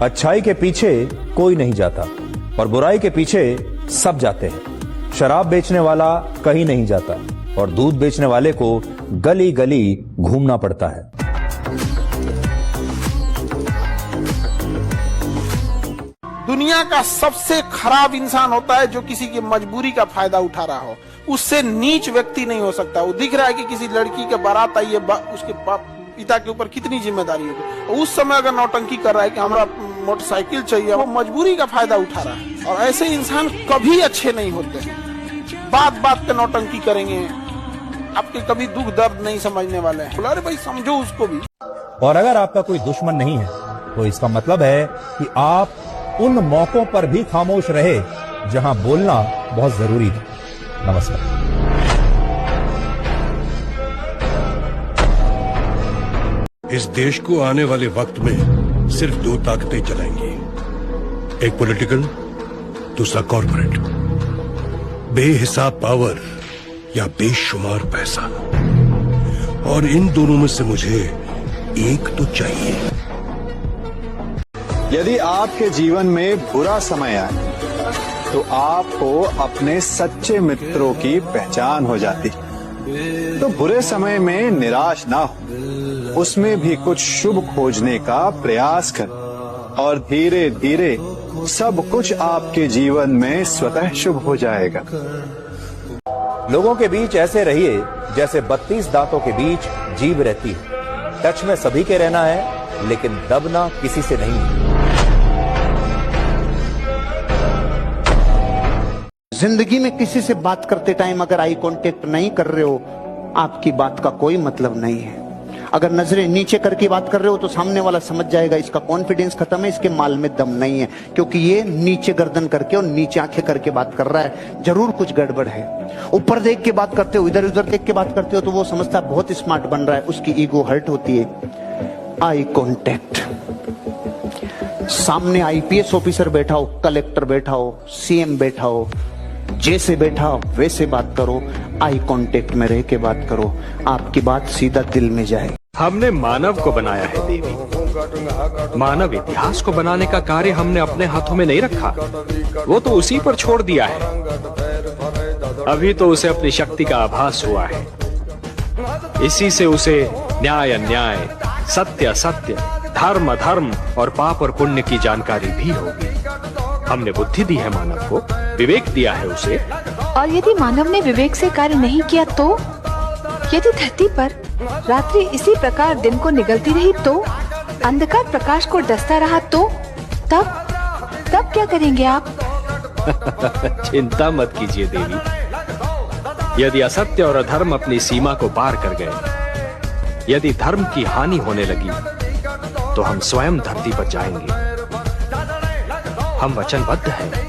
अच्छाई के पीछे कोई नहीं जाता और बुराई के पीछे सब जाते हैं। शराब बेचने वाला कहीं नहीं जाता और दूध बेचने वाले को गली गली घूमना पड़ता है। दुनिया का सबसे खराब इंसान होता है जो किसी की मजबूरी का फायदा उठा रहा हो। उससे नीच व्यक्ति नहीं हो सकता। वो दिख रहा है कि किसी लड़की के बारात आई है, उसके पिता के ऊपर कितनी जिम्मेदारी होगी। उस समय अगर नौटंकी कर रहा है कि हमारा मोटरसाइकिल चाहिए, वो मजबूरी का फायदा उठा रहा है। और ऐसे इंसान कभी अच्छे नहीं होते। बात बात पे नौटंकी करेंगे, आपके कभी दुख दर्द नहीं समझने वाले हैं। अरे भाई समझो उसको भी। और अगर आपका कोई दुश्मन नहीं है तो इसका मतलब है कि आप उन मौकों पर भी खामोश रहे जहां बोलना बहुत जरूरी था। नमस्कार। इस देश को आने वाले वक्त में सिर्फ दो ताकतें चलाएंगी, एक पॉलिटिकल, दूसरा कॉर्पोरेट। बेहिसाब पावर या बेशुमार पैसा, और इन दोनों में से मुझे एक तो चाहिए। यदि आपके जीवन में बुरा समय आए तो आपको अपने सच्चे मित्रों की पहचान हो जाती। तो बुरे समय में निराश ना हो, उसमें भी कुछ शुभ खोजने का प्रयास कर और धीरे धीरे सब कुछ आपके जीवन में स्वतः शुभ हो जाएगा। लोगों के बीच ऐसे रहिए जैसे 32 दांतों के बीच जीभ रहती है। टच में सभी के रहना है, लेकिन दबना किसी से नहीं। जिंदगी में किसी से बात करते टाइम अगर आई कांटेक्ट नहीं कर रहे हो, आपकी बात का कोई मतलब नहीं है। अगर नजरें नीचे करके बात कर रहे हो तो सामने वाला समझ जाएगा इसका कॉन्फिडेंस खत्म है, इसके माल में दम नहीं है, क्योंकि ये नीचे गर्दन करके और नीचे आंखें करके बात कर रहा है। जरूर कुछ गड़बड़ है। ऊपर देख के बात करते हो, इधर उधर देख के बात करते हो तो वो समझता है बहुत स्मार्ट बन रहा है, उसकी ईगो हर्ट होती है। Eye contact. सामने आईपीएस ऑफिसर बैठा हो, कलेक्टर बैठा हो, सीएम बैठा हो, जैसे बैठा वैसे बात करो। आई कांटेक्ट में रह के बात करो, आपकी बात सीधा दिल में जाए। हमने मानव को बनाया है देवी। मानव इतिहास को बनाने का कार्य हमने अपने हाथों में नहीं रखा, वो तो उसी पर छोड़ दिया है। अभी तो उसे अपनी शक्ति का आभास हुआ है। इसी से उसे न्याय अन्याय, सत्य असत्य, धर्म अधर्म और पाप और पुण्य की जानकारी भी होगी। हमने बुद्धि दी है मानव को, विवेक दिया है उसे। और यदि मानव ने विवेक से कार्य नहीं किया तो? यदि धरती पर रात्रि इसी प्रकार दिन को निगलती रही तो? अंधकार प्रकाश को डसता रहा तो? तब क्या करेंगे आप? चिंता मत कीजिए देवी। यदि असत्य और अधर्म अपनी सीमा को पार कर गए, यदि धर्म की हानि होने लगी, तो हम स्वयं धरती पर जाएंगे। हम वचनबद्ध हैं।